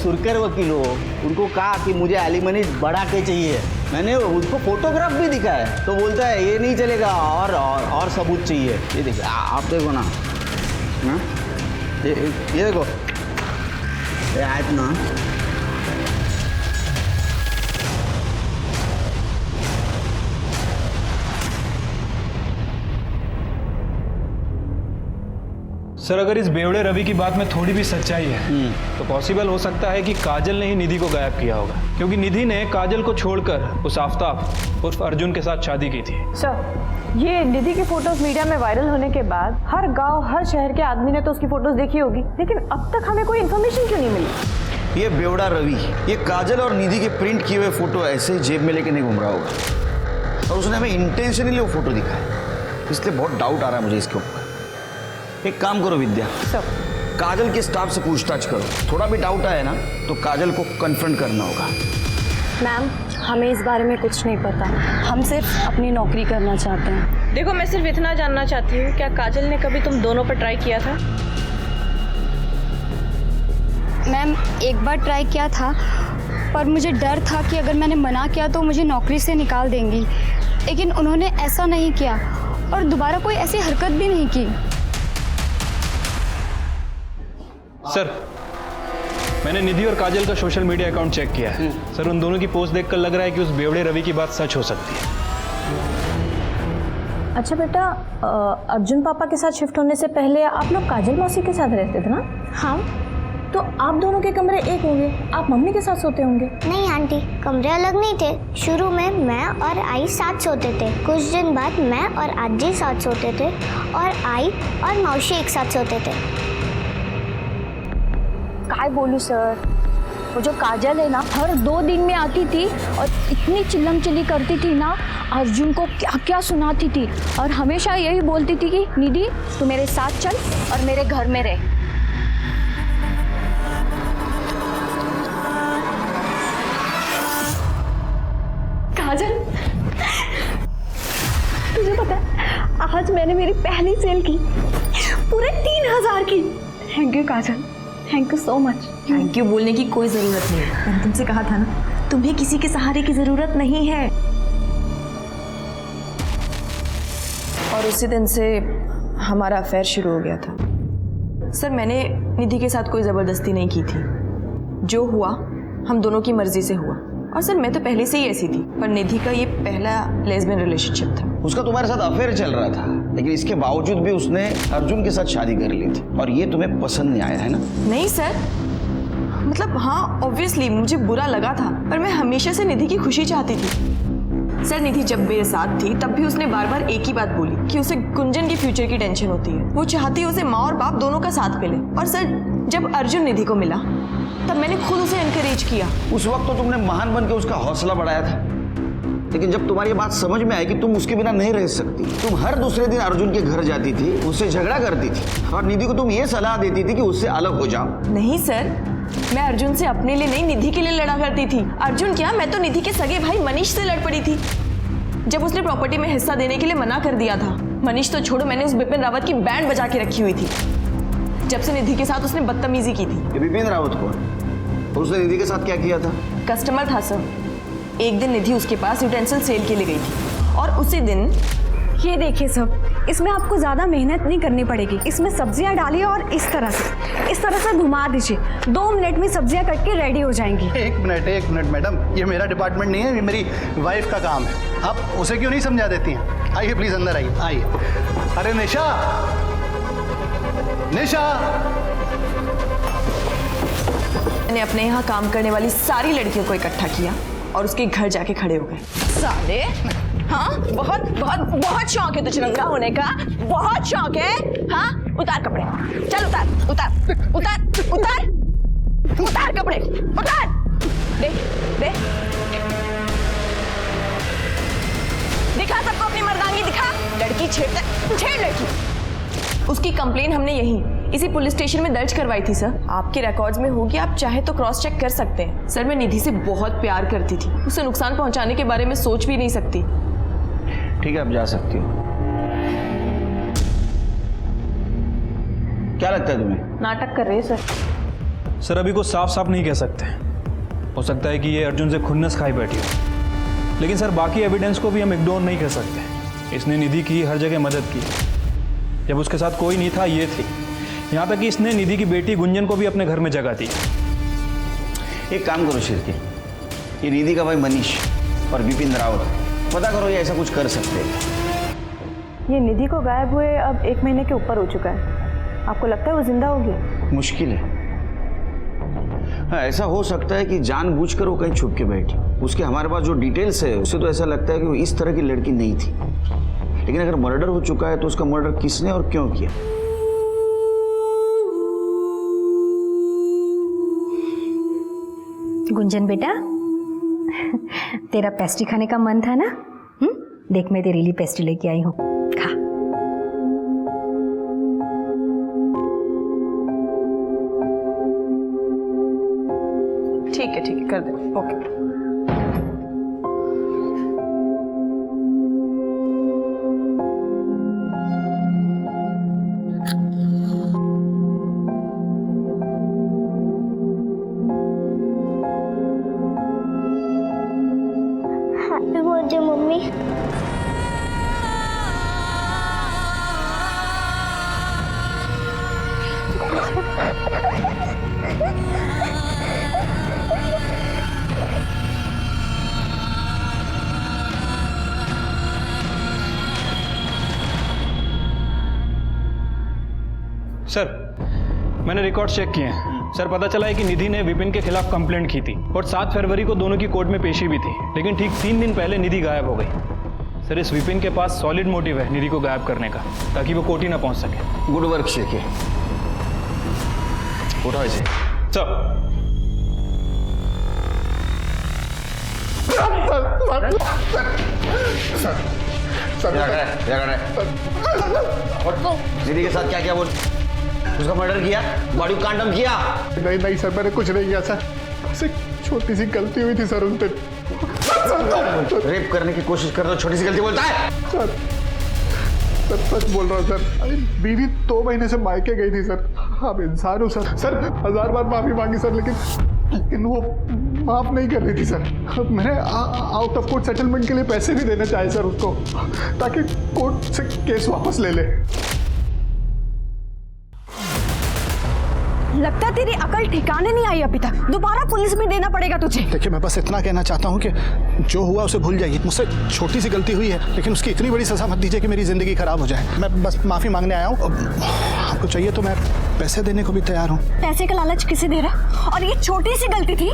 Speaker 10: सुरकर वकीलों उनको कहा कि मुझे एलिमनी बढ़ा के चाहिए। मैंने उसको फोटोग्राफ भी दिखाया है, तो बोलता है ये नहीं चलेगा, और सबूत चाहिए। ये देखिए, आप देखो ना। हाँ? ये देखो, ये आयत ना।
Speaker 4: सर अगर इस बेवड़े रवि की बात में थोड़ी भी सच्चाई है तो पॉसिबल हो सकता है कि काजल ने ही निधि को गायब किया होगा, क्योंकि निधि ने काजल को छोड़कर उस आफ्ताब उर्फ अर्जुन के साथ शादी की थी।
Speaker 8: सर ये निधि की फोटोज मीडिया में वायरल होने के बाद हर गांव हर शहर के आदमी ने तो उसकी फोटोज देखी होगी, लेकिन अब तक हमें कोई इन्फॉर्मेशन क्यों नहीं मिली?
Speaker 6: ये बेवड़ा रवि ये काजल और निधि के प्रिंट किए हुए फोटो ऐसे ही जेब में लेके नहीं घूम रहा होगा, और उसने हमें इंटेंशनली वो फोटो दिखाया, इसलिए बहुत डाउट आ रहा है मुझे इसके ऊपर। एक काम करो विद्या, काजल के स्टाफ से पूछताछ करो, थोड़ा भी डाउट आया ना तो काजल को कन्फ्रंट करना होगा।
Speaker 5: मैम हमें इस बारे में कुछ नहीं पता, हम सिर्फ अपनी नौकरी करना चाहते हैं।
Speaker 8: देखो मैं सिर्फ इतना जानना चाहती हूँ, क्या काजल ने कभी तुम दोनों पर ट्राई किया था?
Speaker 5: मैम एक बार ट्राई किया था, पर मुझे डर था कि अगर मैंने मना किया तो मुझे नौकरी से निकाल देंगी, लेकिन उन्होंने ऐसा नहीं किया और दोबारा कोई ऐसी हरकत भी नहीं की।
Speaker 4: सर मैंने निधि और काजल का सोशल मीडिया अकाउंट चेक किया है। सर उन दोनों की पोस्ट देखकर लग रहा है कि उस बेवड़े रवि की बात सच हो सकती है।
Speaker 8: अच्छा बेटा, अर्जुन पापा के साथ शिफ्ट होने से पहले आप लोग काजल मौसी के साथ रहते थे ना?
Speaker 7: हाँ।
Speaker 8: तो आप दोनों के कमरे एक होंगे, आप मम्मी के साथ सोते होंगे?
Speaker 7: नहीं आंटी, कमरे अलग नहीं थे। शुरू में मैं और आई साथ सोते थे, कुछ दिन बाद मैं और आजी साथ सोते थे और आई और मौसी एक साथ सोते थे।
Speaker 5: काय बोलूं सर, वो जो काजल है ना हर 2 दिन में आती थी और इतनी चिल्लम चिल्ली करती थी ना, अर्जुन को क्या क्या सुनाती थी और हमेशा यही बोलती थी कि निधि तू मेरे साथ चल और मेरे घर में रह।
Speaker 8: काजल तुझे पता है आज मैंने मेरी पहली सेल की पूरे 3000 की। Thank you Kajal, thank you so much.
Speaker 11: Thank you बोलने की कोई ज़रूरत नहीं है, मैंने तुमसे कहा था ना तुम्हें किसी के सहारे की ज़रूरत नहीं है। और उसी दिन से हमारा अफेयर शुरू हो गया था। सर मैंने निधि के साथ कोई ज़बरदस्ती नहीं की थी, जो हुआ हम दोनों की मर्जी से हुआ। और सर मैं तो पहले से ही ऐसी थी, पर निधि का ये पहला लेस्बियन रिलेशनशिप था।
Speaker 6: उसका तुम्हारे साथ अफेयर चल रहा था, लेकिन इसके बावजूद भी उसने अर्जुन के साथ शादी कर ली थी, और ये तुम्हें पसंद नहीं आया है ना?
Speaker 11: नहीं सर, मतलब हाँ ऑब्वियसली मुझे बुरा लगा था, पर मैं हमेशा से निधि की खुशी चाहती थी। सर निधि जब मेरे साथ थी तब भी उसने बार बार एक ही बात बोली कि उसे गुंजन के फ्यूचर की टेंशन होती है। वो चाहती है उसे माँ और बाप दोनों का साथ मिले। और सर जब अर्जुन निधि को मिला तब मैंने खुद उसे एनकरेज किया।
Speaker 6: उस वक्त तो तुमने महान बन के उसका हौसला बढ़ाया था, लेकिन जब तुम्हारी बात समझ में आई कि तुम उसके बिना नहीं रह सकती, तुम हर दूसरे दिन अर्जुन के घर जाती थी, उससे झगड़ा करती थी और निधि को तुम ये सलाह देती थी कि उससे अलग हो जाओ।
Speaker 11: नहीं सर, मैं अर्जुन से अपने लिए नहीं निधि के लिए लड़ा करती थी। अर्जुन क्या, मैं तो निधि के सगे भाई मनीष से लड़ पड़ी थी जब उसने प्रॉपर्टी में हिस्सा देने के लिए मना कर दिया था। मनीष तो छोड़ो, मैंने उस बिपिन रावत की बैंड बजा के रखी हुई थी जब से निधि के साथ उसने बदतमीजी की थी।
Speaker 6: बिपिन रावत को उसने निधि के साथ क्या किया था?
Speaker 11: कस्टमर था सर। एक दिन निधि उसके पास यूटेंसिल सेल के लिए गई थी और उसी दिन
Speaker 5: ये देखिए सब, इसमें आपको ज़्यादा मेहनत नहीं करनी पड़ेगी। इसमें सब्जियां डालिए और इस तरह से घुमा दीजिए। 2 मिनट में सब्जियां कट के रेडी हो जाएंगी।
Speaker 12: एक मिनट मैडम, ये मेरा डिपार्टमेंट नहीं है, ये मेरी वाइफ का काम है। आप उसे क्यों नहीं समझा देती हैं? आइए प्लीज अंदर आइए। अरे निशा,
Speaker 11: मैंने अपने यहाँ काम करने वाली सारी लड़कियों को इकट्ठा किया और उसके घर जाके खड़े हो गए। साले, हाँ, बहुत बहुत बहुत शौक है तुझे नंगा होने का, बहुत शौक है। हाँ, उतार कपड़े, चल उतार उतार उतार उतार उतार कपड़े, उतार। दे दे, दिखा सबको अपनी मर्दानगी दिखा। लड़की छेड़ लड़की। उसकी कंप्लेन हमने इसी पुलिस स्टेशन में दर्ज करवाई थी सर। आपके रिकॉर्ड्स में होगी, आप चाहे तो क्रॉस चेक कर सकते हैं। सर मैं निधि से बहुत प्यार करती थी, उसे नुकसान पहुंचाने के बारे में सोच भी नहीं सकती।
Speaker 6: ठीक है, आप जा सकती हो। क्या लगता है तुम्हें?
Speaker 11: नाटक कर रहे हैं सर।
Speaker 13: सर अभी को साफ साफ नहीं कह सकते, हो सकता है कि ये अर्जुन से खुन्नस खाई बैठी हो, लेकिन सर बाकी एविडेंस को भी हम इग्नोर नहीं कर सकते। इसने निधि की हर जगह मदद की, जब उसके साथ कोई नहीं था ये थी, यहाँ तक कि इसने निधि की बेटी गुंजन को भी अपने घर में जगह दी।
Speaker 6: एक काम करो शिरके, ये निधि का भाई मनीष और बिपिन रावत, पता करो ये ऐसा कुछ कर सकते हैं।
Speaker 11: ये निधि को गायब हुए अब 1 महीने के ऊपर हो चुका है। आपको लगता है वो जिंदा होगी?
Speaker 6: मुश्किल है। हाँ, ऐसा हो सकता है कि जानबूझकर वो कहीं छुप के बैठी। उसके हमारे पास जो डिटेल्स है उससे तो ऐसा लगता है कि वो इस तरह की लड़की नहीं थी। लेकिन अगर मर्डर हो चुका है तो उसका मर्डर किसने और क्यों किया?
Speaker 9: गुंजन बेटा, तेरा पेस्ट्री खाने का मन था ना? देख मैं तेरे लिए पेस्ट्री लेके आई हूँ, खा।
Speaker 11: ठीक है, कर दे। ओके।
Speaker 7: मम्मी
Speaker 13: सर मैंने रिकॉर्ड चेक किए हैं सर, पता चला है कि निधि ने विपिन के खिलाफ कंप्लेंट की थी और 7 फरवरी को दोनों की कोर्ट में पेशी भी थी, लेकिन ठीक 3 दिन पहले निधि गायब हो गई। सर इस विपिन के पास सॉलिड मोटिव है निधि को गायब करने का, ताकि वो कोर्ट ही ना पहुंच सके।
Speaker 6: गुड वर्क शिरके, उठाओ इसे। निधि के साथ क्या क्या बोल, उसका मर्डर किया, बॉडी को कांडम किया?
Speaker 12: नहीं सर, मैंने कुछ नहीं किया सर, सिर्फ छोटी सी गलती हुई थी सर उन पे।
Speaker 6: रेप करने की कोशिश कर रहे हो, छोटी सी गलती बोलता है?
Speaker 12: सर सच बोल रहा हूँ सर, बीवी 2 महीने से मायके गई थी सर। आप इंसान हो सर। सर 1000 बार माफी मांगी सर, लेकिन वो माफ नहीं कर रही थी सर। मैंने आउट ऑफ कोर्ट सेटलमेंट के लिए पैसे भी देने चाहे सर उसको, ताकि कोर्ट से केस वापस ले ले।
Speaker 5: लगता है तेरी अकल ठिकाने नहीं आई अभी तक, दोबारा पुलिस में देना पड़ेगा तुझे।
Speaker 12: देखिए मैं बस इतना कहना चाहता हूँ कि जो हुआ उसे भूल जाइए। मुझसे छोटी सी गलती हुई है, लेकिन उसकी इतनी बड़ी सजा मत दीजिए कि मेरी जिंदगी खराब हो जाए। मैं बस माफी मांगने आया हूँ। आपको चाहिए तो मैं पैसे देने को भी तैयार हूँ।
Speaker 5: पैसे का लालच किसे दे रहा? और ये छोटी सी गलती थी,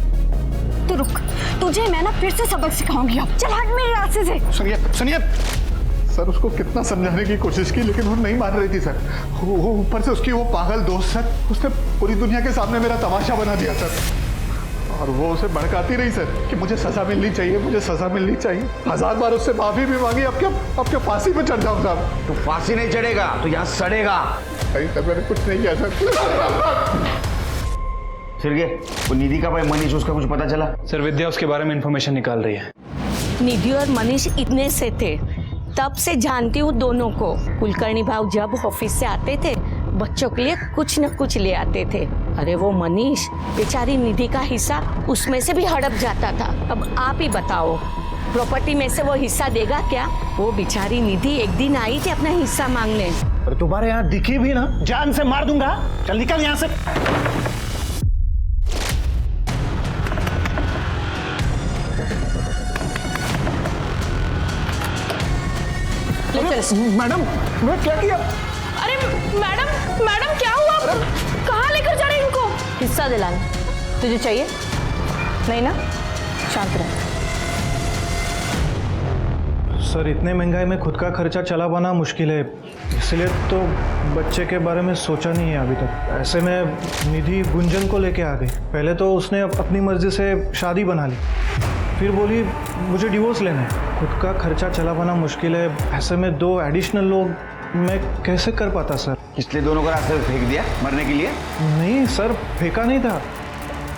Speaker 7: तो रुक, तुझे मैं ना फिर से सबक सिखाऊंगी। अब चल हट मेरे रास्ते से।
Speaker 12: सुनिए सुनिए सर, उसको कितना समझाने की कोशिश की लेकिन वो नहीं मान रही थी सर। वो ऊपर से उसकी वो पागल दोस्त सर, उसने पूरी दुनिया के सामने मेरा तमाशा बना दिया सर। और वो उसे भड़काती रही सर कि मुझे सजा मिलनी चाहिए, मुझे सजा मिलनी चाहिए। 1000 बार उससे माफी भी मांगी। अब क्या फांसी पे चढ़ जाऊँ साहब?
Speaker 6: तो फांसी नहीं चढ़ेगा तो यहाँ सड़ेगा।
Speaker 12: नहीं सर, मैंने कुछ नहीं किया सर।
Speaker 6: सिरगे, वो निधि का भाई मनीष, उसका कुछ पता चला?
Speaker 13: सर विद्या उसके बारे में इंफॉर्मेशन निकाल रही है।
Speaker 7: निधि और मनीष इतने से थे, तब से जानती हूँ दोनों को। कुलकर्णी भाव जब ऑफिस से आते थे बच्चों के लिए कुछ न कुछ ले आते थे। अरे वो मनीष बेचारी निधि का हिस्सा उसमें से भी हड़प जाता था। अब आप ही बताओ, प्रॉपर्टी में से वो हिस्सा देगा क्या? वो बेचारी निधि एक दिन आई थी अपना हिस्सा मांगने।
Speaker 3: और तुम्हारे यहाँ दिखी भी ना, जान से मार दूंगा। चल निकल यहाँ से।
Speaker 12: मैडम मैं क्या किया?
Speaker 8: अरे मैडम क्या हुआ? कहाँ लेकर जा रहे हैं इनको? हिस्सा दिलाने। तुझे चाहिए? नहीं ना? शांत रह।
Speaker 13: सर इतने महंगाई में खुद का खर्चा चला पाना मुश्किल है, इसलिए तो बच्चे के बारे में सोचा नहीं है अभी तक। ऐसे में निधि गुंजन को लेके आ गई। पहले तो उसने अपनी मर्जी से शादी बना ली, फिर बोली मुझे डिवोर्स लेना है। खुद का खर्चा चला पाना मुश्किल है, ऐसे में 2 एडिशनल लोग मैं कैसे कर पाता सर?
Speaker 6: इसलिए दोनों को रास्ते पे फेंक दिया मरने के लिए?
Speaker 13: नहीं सर, फेंका नहीं था,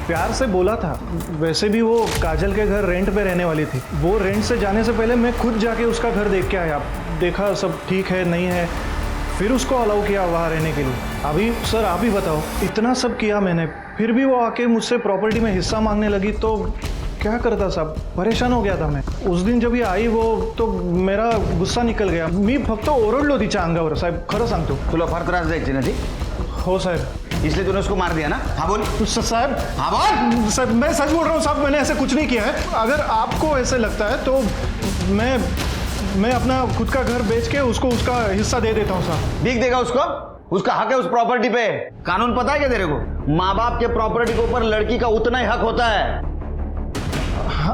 Speaker 13: प्यार से बोला था। वैसे भी वो काजल के घर रेंट पे रहने वाली थी। वो रेंट से जाने से पहले मैं खुद जाके उसका घर देख के आया, देखा सब ठीक है नहीं है, फिर उसको अलाउ किया वहाँ रहने के लिए। अभी सर आप ही बताओ, इतना सब किया मैंने, फिर भी वो आके मुझसे प्रॉपर्टी में हिस्सा मांगने लगी तो क्या करता साहब? परेशान हो गया था मैं। उस दिन जब ये आई वो तो मेरा गुस्सा निकल गया। मी फक्त ओरडलो तिच्या अंगावर साहेब, खरं सांगतो।
Speaker 6: तुला फार त्रास द्यायचे ना ती?
Speaker 13: हो साहब।
Speaker 6: इसलिए तूने उसको मार दिया ना? हाँ बोल
Speaker 13: साहब।
Speaker 6: हाँ बोल
Speaker 13: साहब, मैं सच बोल रहा हूँ साहब, मैंने ऐसे कुछ नहीं किया है। अगर आपको ऐसे लगता है तो मैं अपना खुद का घर बेच के उसको उसका हिस्सा दे देता हूँ साहब।
Speaker 6: भीख देगा उसको? उसका हक है उस प्रॉपर्टी पे। कानून पता है क्या तेरे को? माँ बाप के प्रॉपर्टी के ऊपर लड़की का उतना ही हक होता है।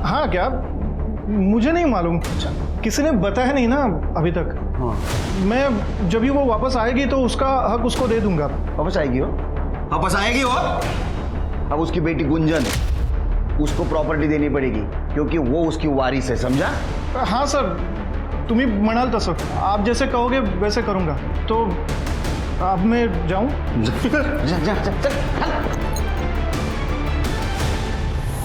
Speaker 13: हाँ क्या? मुझे नहीं मालूम, किसी ने बताया नहीं ना अभी तक।
Speaker 6: हाँ।
Speaker 13: मैं जब भी वो वापस आएगी तो उसका हक उसको दे दूंगा।
Speaker 6: वापस आएगी वो? वापस आएगी वो? अब उसकी बेटी गुंजन, उसको प्रॉपर्टी देनी पड़ेगी क्योंकि वो उसकी वारिस है, समझा?
Speaker 13: हाँ सर, तुम्ही म्हणाल तसं, आप जैसे कहोगे वैसे करूंगा। तो अब मैं जाऊं?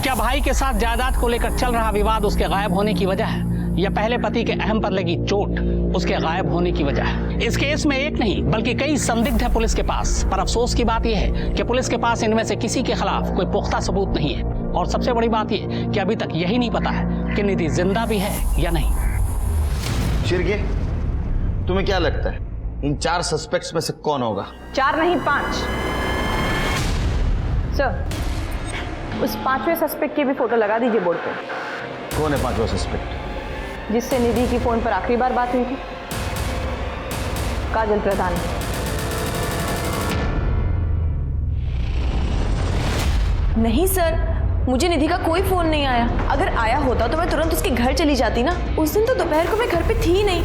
Speaker 3: क्या भाई के साथ जायदाद को लेकर चल रहा विवाद उसके गायब होने की वजह है, या पहले पति के अहम पर लगी चोट उसके गायब होने की वजह है? इस केस में एक नहीं बल्कि कई संदिग्ध है पुलिस के पास, पर अफसोस की बात यह है कि पुलिस के पास इनमें से किसी के खिलाफ कोई पुख्ता सबूत नहीं है। और सबसे बड़ी बात यह कि अभी तक यही नहीं पता है कि निधि जिंदा भी है या नहीं।
Speaker 6: शिरके, तुम्हें क्या लगता है इन 4 सस्पेक्ट्स में से कौन होगा?
Speaker 8: 4 नहीं 5। सर, उस 5वें सस्पेक्ट की भी फोटो लगा दीजिए बोर्ड पे।
Speaker 6: कौन है 5वां सस्पेक्ट?
Speaker 8: जिससे निधि की फोन पर आखिरी बार बात हुई थी। काजल प्रधान। नहीं सर, मुझे निधि का कोई फोन नहीं आया। अगर आया होता तो मैं तुरंत उसके घर चली जाती ना। उस दिन तो दोपहर को मैं घर पे थी ही नहीं।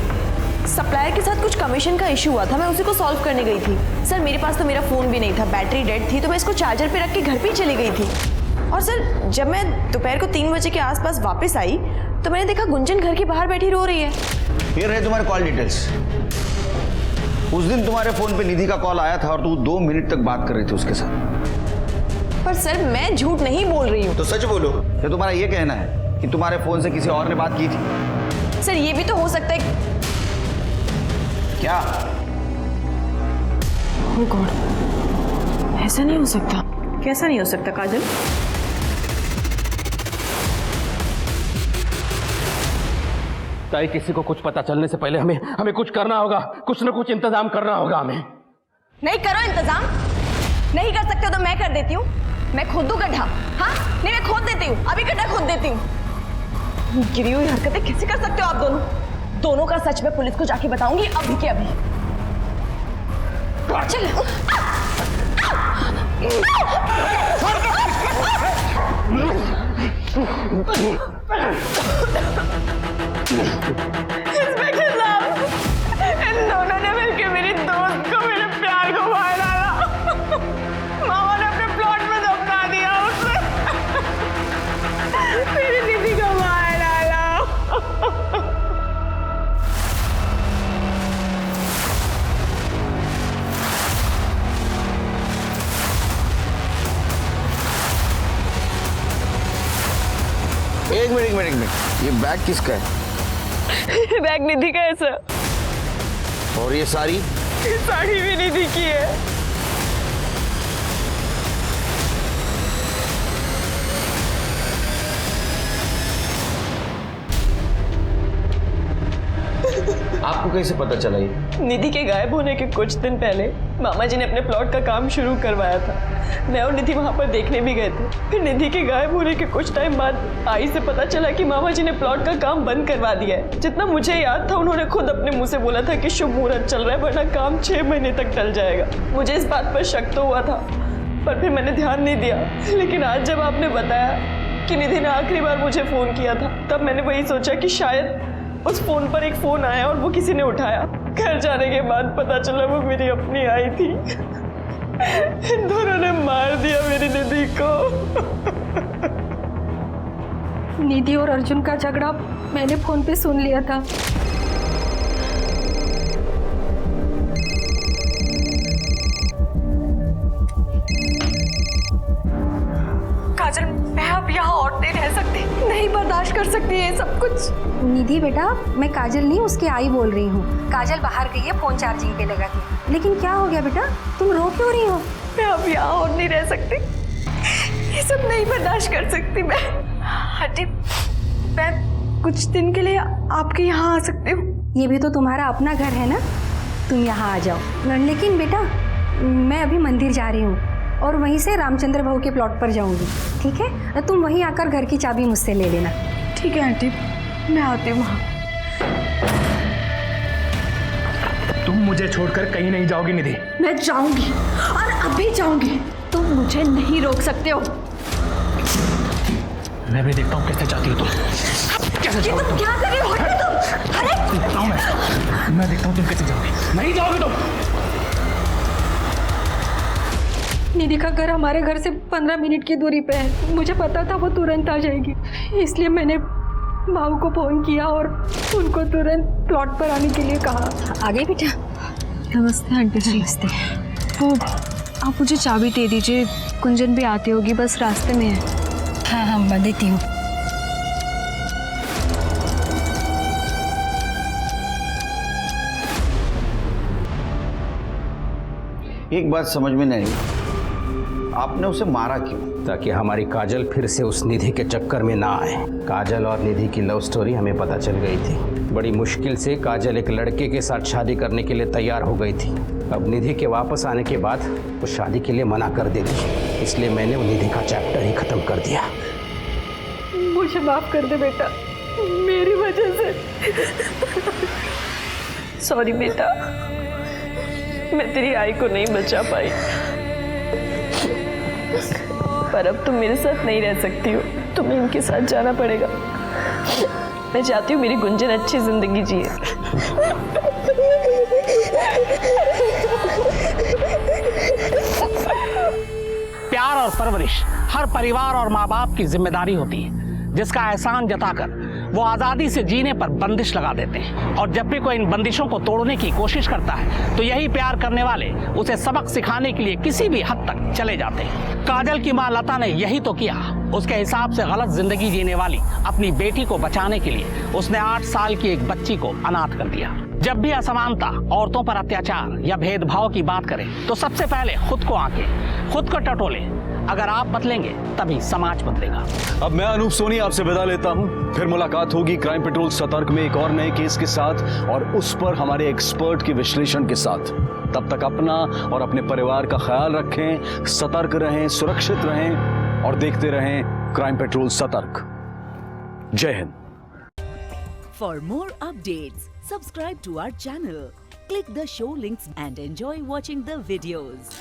Speaker 8: सप्लायर के साथ कुछ कमीशन का इशू हुआ था, मैं उसी को सॉल्व करने गई थी। सर मेरे पास तो मेरा फोन भी नहीं था, बैटरी डेड थी, तो मैं इसको चार्जर पे रख के घर पे ही चली गई थी। और सर जब मैं दोपहर को 3 बजे के आसपास वापस आई तो मैंने देखा गुंजन घर के बाहर बैठी रो रही है।
Speaker 6: ये रहे तुम्हारे कॉल डिटेल्स। उस दिन तुम्हारे फोन पे निधि का कॉल आया था और तू 2 मिनट तक बात कर रही थी उसके साथ।
Speaker 8: पर सर मैं झूठ नहीं बोल रही हूँ।
Speaker 6: तो सच बोलो। या तुम्हारा ये कहना है कि तुम्हारे फोन से किसी और ने बात की थी?
Speaker 8: सर ये भी तो हो सकता है।
Speaker 6: क्या?
Speaker 8: ओह गॉड, ऐसा नहीं हो सकता। कैसा नहीं हो सकता काजल?
Speaker 3: ताई, किसी को कुछ पता चलने से पहले हमें कुछ करना होगा, कुछ न कुछ इंतजाम करना होगा हमें।
Speaker 8: नहीं करो इंतजाम। नहीं कर सकते हो तो मैं कर देती हूँ। मैं खोद दूँ गड्ढा? हाँ नहीं, मैं खोद देती हूँ, अभी गड्ढा खोद देती हूँ। गिरी हुई हरकतें कैसे कर सकते हो आप दोनों का सच मैं पुलिस को जाके बताऊंगी अभी के अभी। चल। इंस्पेक्टर साहब, इन दोनों ने मिलकर मेरी दोस्त को, मेरे प्यार को मार डाला। मामा ने अपने प्लॉट में दफना दिया उसे। मेरी दीदी को मार डाला।
Speaker 6: एक मिनट, ये बैग किसका है?
Speaker 8: बैग निधि का है सर।
Speaker 6: और ये साड़ी?
Speaker 8: ये साड़ी भी निधि की है।
Speaker 6: आपको कैसे पता चला ये?
Speaker 8: निधि के गायब होने के कुछ दिन पहले मामा जी ने अपने प्लॉट का काम शुरू करवाया था। मैं और निधि वहां पर देखने भी गए थे। फिर निधि के गायब होने के कुछ टाइम बाद आई से पता चला कि मामा जी ने प्लॉट का काम बंद करवा दिया है। जितना मुझे याद था, उन्होंने खुद अपने मुंह से बोला था कि शुभ मुहूर्त चल रहा है, वरना काम 6 महीने तक टल जाएगा। मुझे इस बात पर शक तो हुआ था, पर फिर मैंने ध्यान नहीं दिया। लेकिन आज जब आपने बताया कि निधि ने आखिरी बार मुझे फोन किया था, तब मैंने वही सोचा कि शायद उस फोन पर एक फोन आया और वो किसी ने उठाया। घर जाने के बाद पता चला वो मेरी अपनी आई थी। इन दोनों ने मार दिया मेरी निधि को।
Speaker 9: निधि और अर्जुन का झगड़ा मैंने फोन पे सुन लिया था।
Speaker 8: काजल, मैं अब यहाँ और नहीं रह सकती, नहीं बर्दाश्त कर सकती ये सब कुछ।
Speaker 9: निधि बेटा, मैं काजल नहीं उसकी आई बोल रही हूँ। काजल बाहर गई है फोन चार्जिंग पे लगा के। लेकिन क्या हो गया बेटा, तुम रो क्यों रही हो?
Speaker 8: मैं अब यहाँ और नहीं रह सकती, ये सब नहीं बर्दाश्त कर सकती मैं। हटी, मैं कुछ दिन के लिए आपके यहाँ आ सकती हूँ?
Speaker 9: ये भी तो तुम्हारा अपना घर है ना, तुम यहाँ आ जाओ। लेकिन बेटा, मैं अभी मंदिर जा रही हूँ और वहीं से रामचंद्र भाऊ के प्लॉट पर जाऊंगी, ठीक है? तुम वहीं आकर घर की चाबी मुझसे ले लेना।
Speaker 5: ठीक है आंटी, मैं आती हूँ वहाँ।
Speaker 4: तुम मुझे छोड़कर कहीं नहीं जाओगी निधि।
Speaker 5: मैं जाऊंगी और अभी जाऊंगी, तुम मुझे नहीं रोक सकते हो।
Speaker 4: मैं भी देखता हूँ कैसे जाती हो तुम। कैसे जाओगी तुम?
Speaker 5: क्या कर रहे हो? हटो तुम। अरे
Speaker 4: देखता हूँ मैं देखता हूँ तुम कैसे जाओगी। नहीं जाओगी तुम।
Speaker 9: निधि का घर हमारे घर से 15 मिनट की दूरी पे है। मुझे पता था वो तुरंत आ जाएगी, इसलिए मैंने भाऊ को फोन किया और उनको तुरंत प्लॉट पर आने के लिए कहा। आ गई बेटा?
Speaker 5: नमस्ते आंटी जी।
Speaker 9: नमस्ते।
Speaker 5: वो आप मुझे चाबी दे दीजिए, कुंजन भी आती होगी, बस रास्ते में है।
Speaker 9: हाँ, मैं देती हूँ।
Speaker 6: एक बात समझ में नहीं आई, आपने उसे मारा क्यों?
Speaker 3: ताकि हमारी काजल फिर से उस निधि के चक्कर में ना आए। काजल और निधि की लव स्टोरी हमें पता चल गई थी। बड़ी मुश्किल से काजल एक लड़के के साथ शादी करने के लिए तैयार हो गई थी। अब निधि के वापस आने के बाद वो शादी के लिए मना कर देती, इसलिए मैंने वो निधि का चैप्टर ही खत्म कर दिया।
Speaker 8: मुझे माफ कर दे बेटा, मेरी वजह से। सॉरी बेटा, मैं तेरी आई को नहीं बचा पाई, पर अब तुम मेरे साथ नहीं रह सकती हो, तुम्हें इनके साथ जाना पड़ेगा। मैं चाहती हूँ मेरी गुंजन अच्छी जिंदगी जिए।
Speaker 3: प्यार और परवरिश हर परिवार और माँ बाप की जिम्मेदारी होती है, जिसका एहसान जताकर वो आज़ादी से जीने पर बंदिश लगा देते हैं। और जब भी कोई इन बंदिशों को तोड़ने की कोशिश करता है तो यही प्यार करने वाले उसे सबक सिखाने के लिए किसी भी हद तक चले जाते हैं। काजल की माँ लता ने यही तो किया। उसके हिसाब से गलत जिंदगी जीने वाली अपनी बेटी को बचाने के लिए उसने 8 साल की एक बच्ची को अनाथ कर दिया। जब भी असमानता, औरतों पर अत्याचार या भेदभाव की बात करें तो सबसे पहले खुद को आंकें, खुद को टटोलें। अगर आप बदलेंगे तभी समाज बदलेगा।
Speaker 2: अब मैं अनूप सोनी आपसे विदा लेता हूं। फिर मुलाकात होगी क्राइम पेट्रोल सतर्क में एक और नए केस के साथ और उस पर हमारे एक्सपर्ट के विश्लेषण के साथ। तब तक अपना और अपने परिवार का ख्याल रखें, सतर्क रहें, सुरक्षित रहें और देखते रहें क्राइम पेट्रोल सतर्क। जय Hind.
Speaker 1: For more updates, subscribe to our channel, click the show links and enjoy watching the videos.